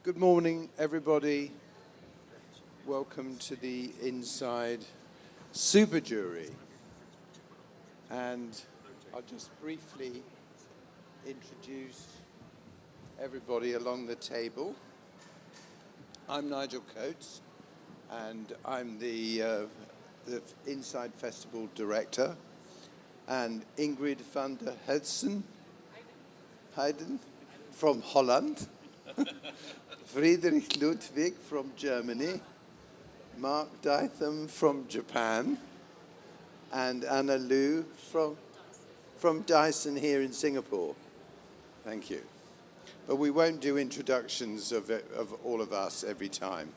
Good morning, everybody. Welcome to the Inside Super Jury. And I'll just briefly introduce everybody along the table. I'm Nigel Coates, and I'm the Inside Festival Director. And Ingrid van der Heijden from Holland. Friedrich Ludwig from Germany, Mark Dytham from Japan, and Anna Liu from Dyson here in Singapore. Thank you. But we won't do introductions of all of us every time.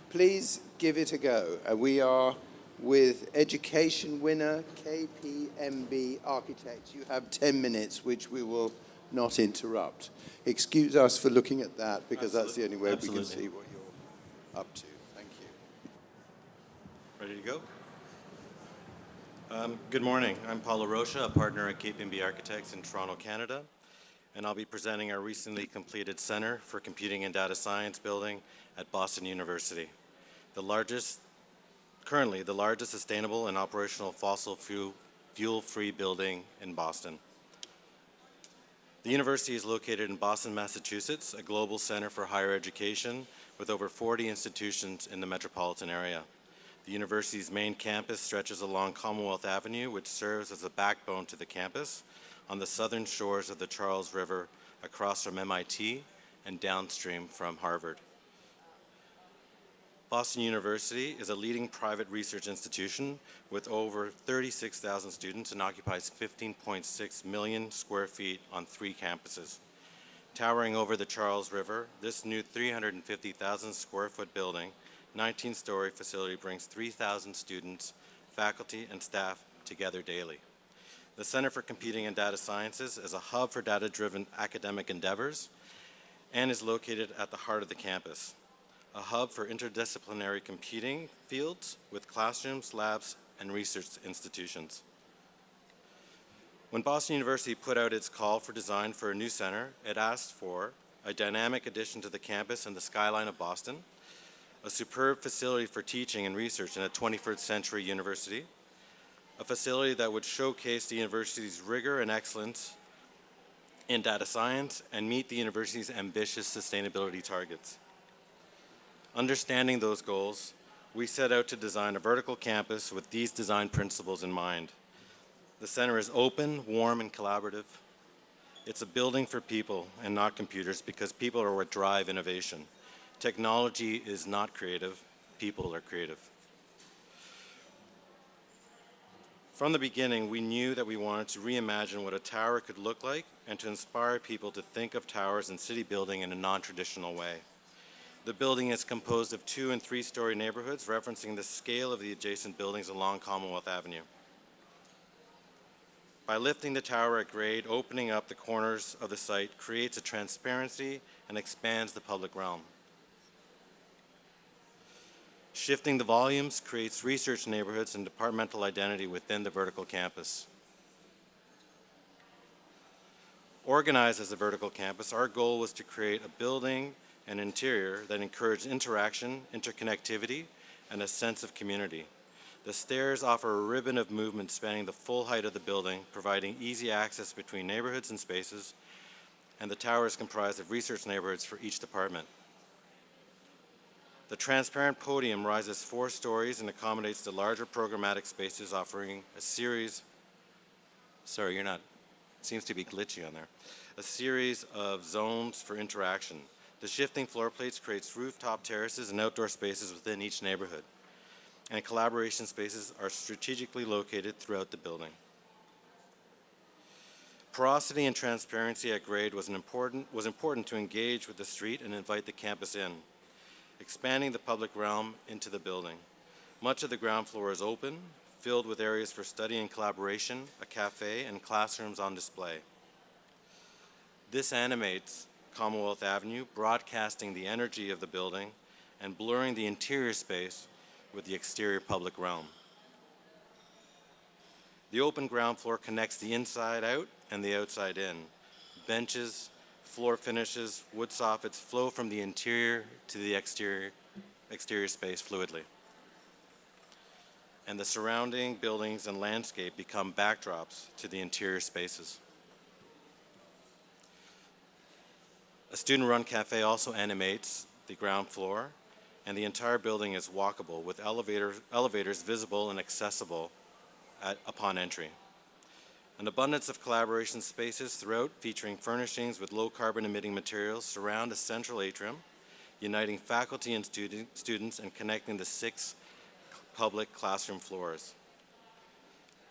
Please give it a go. We are with education winner KPMB Architects. You have 10 minutes, which we will not interrupt. Excuse us for looking at that, because that's the only way we can see what you're up to. Thank you. Ready to go? Good morning. I'm Paulo Rocha, a partner at KPMB Architects in Toronto, Canada, and I'll be presenting our recently completed Center for Computing and Data Science building at Boston University, currently the largest sustainable and operational fossil fuel-free building in Boston. The university is located in Boston, Massachusetts, a global center for higher education with over 40 institutions in the metropolitan area. The university's main campus stretches along Commonwealth Avenue, which serves as a backbone to the campus on the southern shores of the Charles River, across from MIT and downstream from Harvard. Boston University is a leading private research institution with over 36,000 students and occupies 15.6 million square feet on 3 campuses. Towering over the Charles River, this new 350,000 square foot building, 19-story facility brings 3,000 students, faculty, and staff together daily. The Center for Computing and Data Sciences is a hub for data-driven academic endeavors and is located at the heart of the campus, a hub for interdisciplinary computing fields with classrooms, labs, and research institutions. When Boston University put out its call for design for a new center, it asked for a dynamic addition to the campus and the skyline of Boston, a superb facility for teaching and research in a 21st century university, a facility that would showcase the university's rigor and excellence in data science and meet the university's ambitious sustainability targets. Understanding those goals, we set out to design a vertical campus with these design principles in mind. The center is open, warm, and collaborative. It's a building for people and not computers, because people are what drive innovation. Technology is not creative, people are creative. From the beginning, we knew that we wanted to reimagine what a tower could look like and to inspire people to think of towers and city building in a non-traditional way. The building is composed of 2- and 3-story neighborhoods, referencing the scale of the adjacent buildings along Commonwealth Avenue. By lifting the tower at grade, opening up the corners of the site creates a transparency and expands the public realm. Shifting the volumes creates research neighborhoods and departmental identity within the vertical campus. Organized as a vertical campus, our goal was to create a building and interior that encouraged interaction, interconnectivity, and a sense of community. The stairs offer a ribbon of movement spanning the full height of the building, providing easy access between neighborhoods and spaces, and the tower is comprised of research neighborhoods for each department. The transparent podium rises 4 stories and accommodates the larger programmatic spaces, offering a series, seems to be glitchy on there, a series of zones for interaction. The shifting floor plates creates rooftop terraces and outdoor spaces within each neighborhood, and collaboration spaces are strategically located throughout the building. Porosity and transparency at grade was important to engage with the street and invite the campus in, expanding the public realm into the building. Much of the ground floor is open, filled with areas for study and collaboration, a cafe, and classrooms on display. This animates Commonwealth Avenue, broadcasting the energy of the building and blurring the interior space with the exterior public realm. The open ground floor connects the inside out and the outside in. Benches, floor finishes, wood soffits flow from the interior to the exterior space fluidly. And the surrounding buildings and landscape become backdrops to the interior spaces. A student-run cafe also animates the ground floor, and the entire building is walkable with elevators visible and accessible upon entry. An abundance of collaboration spaces throughout, featuring furnishings with low carbon emitting materials, surround a central atrium, uniting faculty and students and connecting the 6 public classroom floors.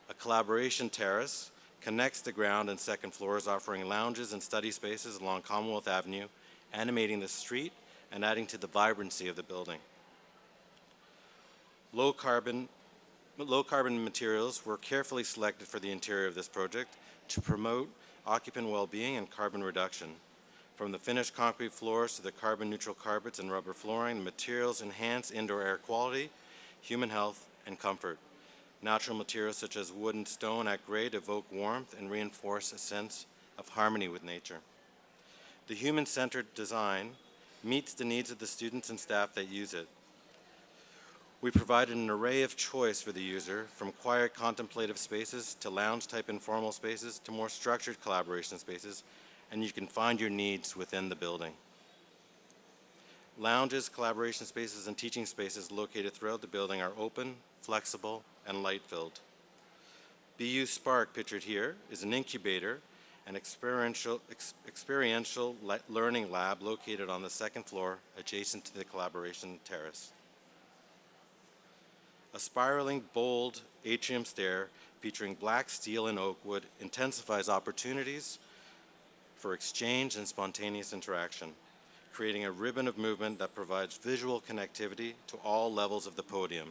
A collaboration terrace connects the ground and second floors, offering lounges and study spaces along Commonwealth Avenue, animating the street and adding to the vibrancy of the building. Low carbon materials were carefully selected for the interior of this project to promote occupant well-being and carbon reduction. From the finished concrete floors to the carbon-neutral carpets and rubber flooring, the materials enhance indoor air quality, human health, and comfort. Natural materials such as wood and stone act grade, evoke warmth, and reinforce a sense of harmony with nature. The human-centered design meets the needs of the students and staff that use it. We provided an array of choice for the user, from quiet contemplative spaces to lounge-type informal spaces to more structured collaboration spaces, and you can find your needs within the building. Lounges, collaboration spaces, and teaching spaces located throughout the building are open, flexible, and light-filled. BU Spark, pictured here, is an incubator, an experiential learning lab located on the second floor adjacent to the collaboration terrace. A spiraling, bold atrium stair featuring black steel and oak wood intensifies opportunities for exchange and spontaneous interaction, creating a ribbon of movement that provides visual connectivity to all levels of the podium.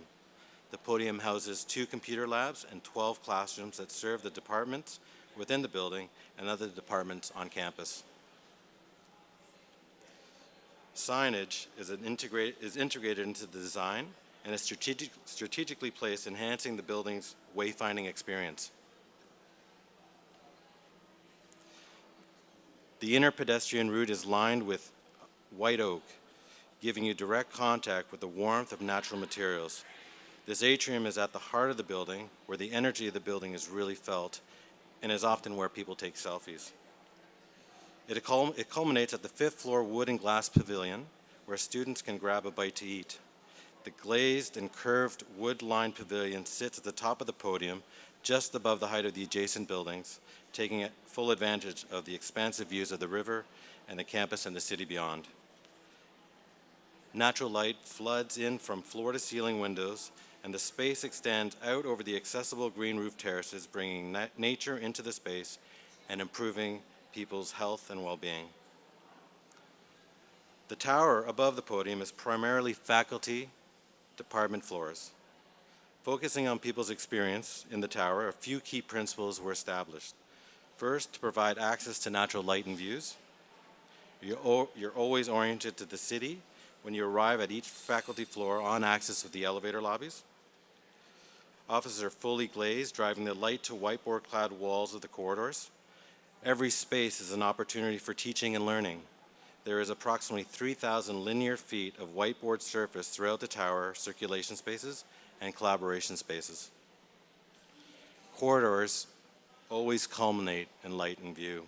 The podium houses 2 computer labs and 12 classrooms that serve the departments within the building and other departments on campus. Signage is integrated into the design and is strategically placed, enhancing the building's wayfinding experience. The inner pedestrian route is lined with white oak, giving you direct contact with the warmth of natural materials. This atrium is at the heart of the building, where the energy of the building is really felt, and is often where people take selfies. It culminates at the 5th floor wood and glass pavilion, where students can grab a bite to eat. The glazed and curved wood-lined pavilion sits at the top of the podium, just above the height of the adjacent buildings, taking full advantage of the expansive views of the river and the campus and the city beyond. Natural light floods in from floor-to-ceiling windows, and the space extends out over the accessible green roof terraces, bringing nature into the space and improving people's health and well-being. The tower above the podium is primarily faculty department floors. Focusing on people's experience in the tower, a few key principles were established. First, to provide access to natural light and views. You're always oriented to the city when you arrive at each faculty floor on access with the elevator lobbies. Offices are fully glazed, driving the light to whiteboard-clad walls of the corridors. Every space is an opportunity for teaching and learning. There is approximately 3,000 linear feet of whiteboard surface throughout the tower, circulation spaces, and collaboration spaces. Corridors always culminate in light and view.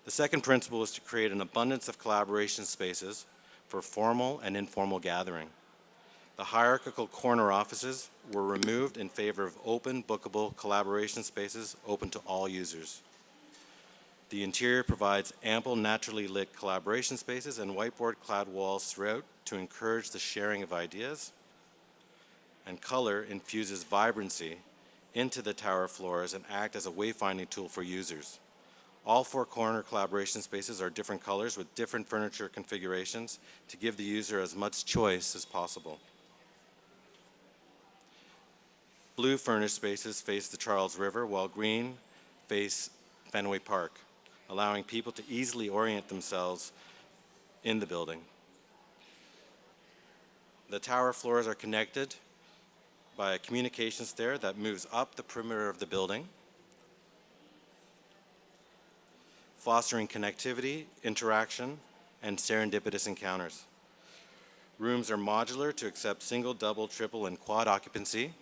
The second principle is to create an abundance of collaboration spaces for formal and informal gathering. The hierarchical corner offices were removed in favor of open, bookable collaboration spaces open to all users. The interior provides ample, naturally lit collaboration spaces and whiteboard-clad walls throughout to encourage the sharing of ideas. And color infuses vibrancy into the tower floors and act as a wayfinding tool for users. All 4 corner collaboration spaces are different colors with different furniture configurations to give the user as much choice as possible. Blue furnished spaces face the Charles River, while green face Fenway Park, allowing people to easily orient themselves in the building. The tower floors are connected by a communication stair that moves up the perimeter of the building. fostering connectivity, interaction, and serendipitous encounters. Rooms are modular to accept single, double, triple, and quad occupancy,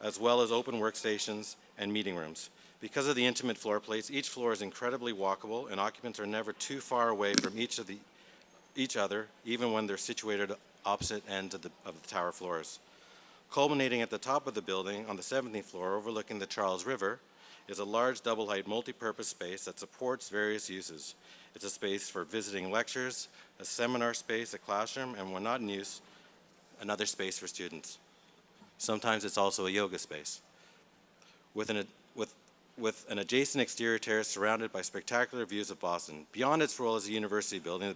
as well as open workstations and meeting rooms. Because of the intimate floor plates, each floor is incredibly walkable, and occupants are never too far away from each other, even when they're situated opposite ends of the tower floors. Culminating at the top of the building on the 17th floor, overlooking the Charles River, is a large double-height multi-purpose space that supports various uses. It's a space for visiting lectures, a seminar space, a classroom, and when not in use, another space for students. Sometimes it's also a yoga space. With an adjacent exterior terrace surrounded by spectacular views of Boston. Beyond its role as a university building, the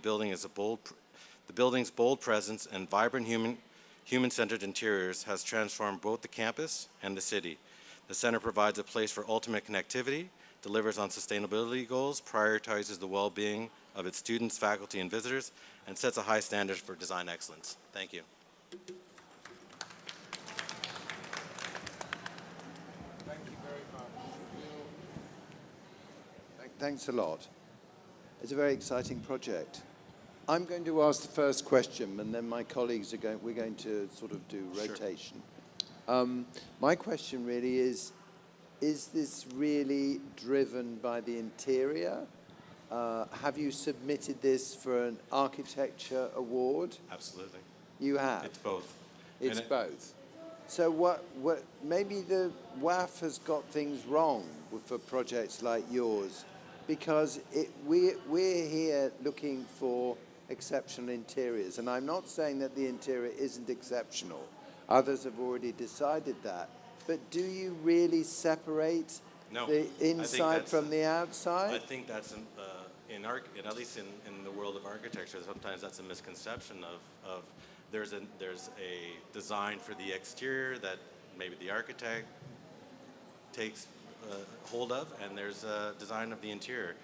building's bold presence and vibrant human-centered interiors has transformed both the campus and the city. The center provides a place for ultimate connectivity, delivers on sustainability goals, prioritizes the well-being of its students, faculty, and visitors, and sets a high standard for design excellence. Thank you. Thank you very much. Thanks a lot. It's a very exciting project. I'm going to ask the first question, and then my colleagues we're going to sort of do rotation. My question really is this really driven by the interior? Have you submitted this for an architecture award? Absolutely. You have? It's both. It's both. So what maybe the WAF has got things wrong for projects like yours, because we're here looking for exceptional interiors, and I'm not saying that the interior isn't exceptional. Others have already decided that. But do you really separate the inside from the outside? I think that's at least in the world of architecture, sometimes that's a misconception of there's a design for the exterior that maybe the architect takes hold of, and there's a design of the interior.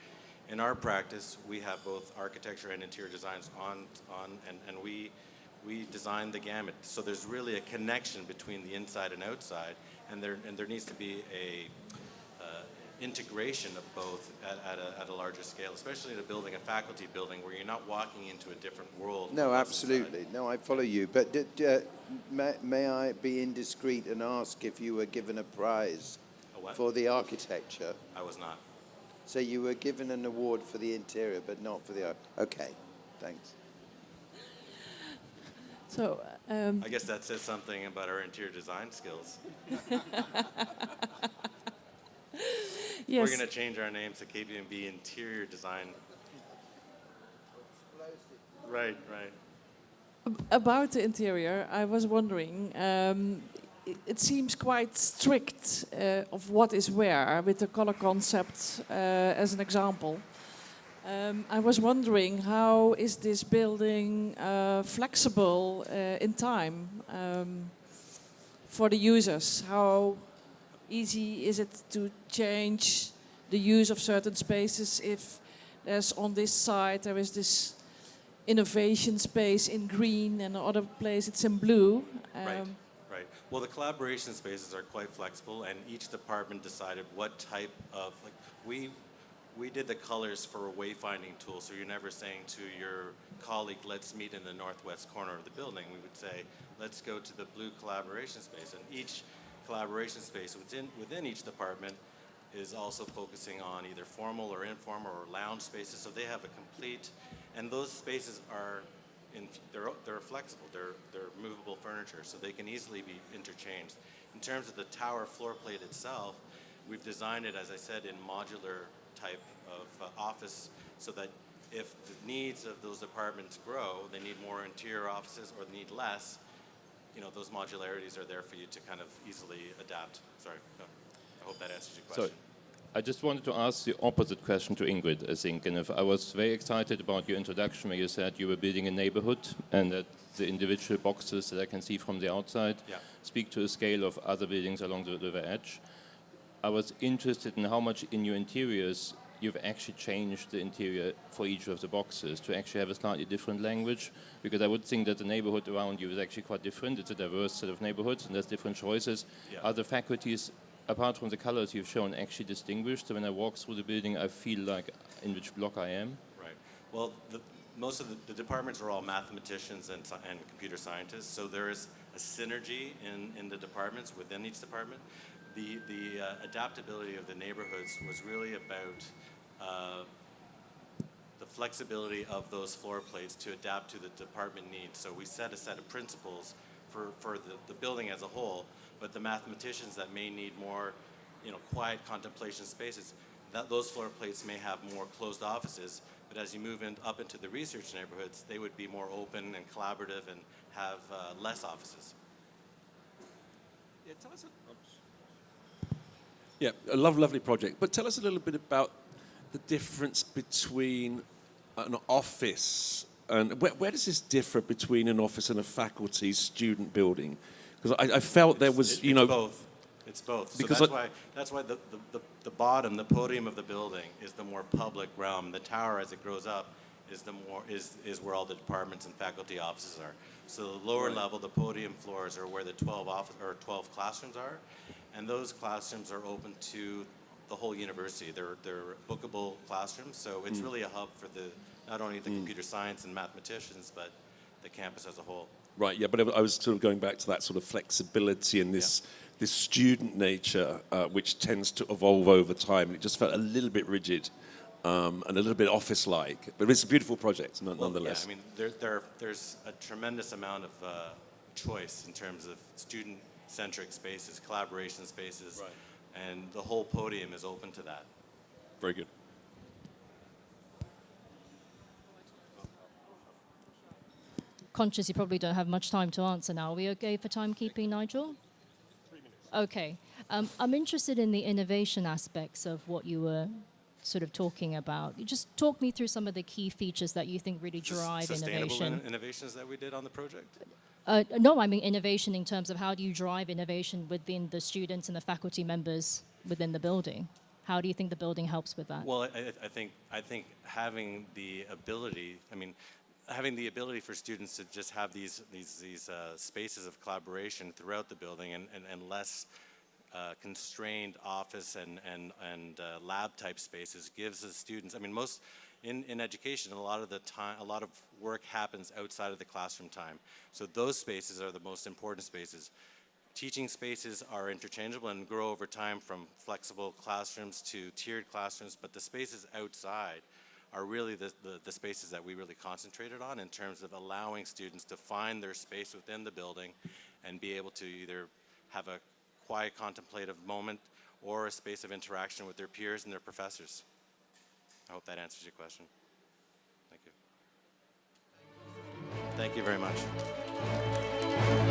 In our practice, we have both architecture and interior designs and we design the gamut. So there's really a connection between the inside and outside, and there needs to be a integration of both at a larger scale, especially in a faculty building where you're not walking into a different world. No, absolutely. No, I follow you. But may I be indiscreet and ask if you were given a prize for the architecture? I was not. So you were given an award for the interior, but not for the... Okay, thanks. So, I guess that says something about our interior design skills. yes. We're going to change our names to KPMB Interior Design. Right. About the interior, I was wondering, it seems quite strict of what is where, with the color concept as an example. I was wondering, how is this building flexible in time for the users? How easy is it to change the use of certain spaces if there's on this side there is this innovation space in green and other place it's in blue? Right. Well, the collaboration spaces are quite flexible, and each department decided what type of, we did the colors for a wayfinding tool, so you're never saying to your colleague, let's meet in the northwest corner of the building. We would say, let's go to the blue collaboration space, and each collaboration space within each department is also focusing on either formal or informal or lounge spaces, so they have a complete, and those spaces are, they're flexible, they're movable furniture, so they can easily be interchanged. In terms of the tower floor plate itself, we've designed it, as I said, in modular type of office, so that if the needs of those departments grow, they need more interior offices or they need less, those modularities are there for you to kind of easily adapt. Sorry, I hope that answers your question. I just wanted to ask the opposite question to Ingrid, I think. And if I was very excited about your introduction where you said you were building a neighborhood and that the individual boxes that I can see from the outside speak to a scale of other buildings along the river edge. I was interested in how much in your interiors you've actually changed the interior for each of the boxes to actually have a slightly different language, because I would think that the neighborhood around you is actually quite different. It's a diverse set of neighborhoods and there's different choices. Yeah. Are the faculties apart from the colors you've shown, actually distinguished? So when I walk through the building, I feel like in which block I am? Right. Well, most of the departments are all mathematicians and computer scientists, so there is a synergy in the departments within each department. The adaptability of the neighborhoods was really about the flexibility of those floor plates to adapt to the department needs. So we set a set of principles for the building as a whole, but the mathematicians that may need more, quiet contemplation spaces, those floor plates may have more closed offices, but as you move up into the research neighborhoods, they would be more open and collaborative and have less offices. Yeah, tell us. Yeah, a lovely project. But tell us a little bit about the difference between an office and where does this differ between an office and a faculty student building? Because I felt there was, It's both. It's both. So Because that's why the bottom, the podium of the building, is the more public realm. The tower, as it grows up, is where all the departments and faculty offices are. So the lower level, the podium floors, are where the 12 classrooms are, and those classrooms are open to the whole university. They're bookable classrooms, so it's really a hub for not only the computer science and mathematicians, but the campus as a whole. Right, yeah, but I was sort of going back to that sort of flexibility and this student nature, which tends to evolve over time. It just felt a little bit rigid and a little bit office-like. But it's a beautiful project, nonetheless. Yeah, I mean, there's a tremendous amount of choice in terms of student-centric spaces, collaboration spaces, and the whole podium is open to that. Very good. Conscious you probably don't have much time to answer now. Are we okay for timekeeping, Nigel? 3 minutes. Okay. I'm interested in the innovation aspects of what you were sort of talking about. You just talk me through some of the key features that you think really drive innovation. Sustainable innovations that we did on the project? No, I mean innovation in terms of how do you drive innovation within the students and the faculty members within the building? How do you think the building helps with that? Well, I think having the ability, having the ability for students to just have these spaces of collaboration throughout the building and less constrained office and lab type spaces gives the students. Most in education, a lot of work happens outside of the classroom time. So those spaces are the most important spaces. Teaching spaces are interchangeable and grow over time from flexible classrooms to tiered classrooms, but the spaces outside are really the spaces that we really concentrated on in terms of allowing students to find their space within the building and be able to either have a quiet contemplative moment or a space of interaction with their peers and their professors. I hope that answers your question. Thank you. Thank you very much.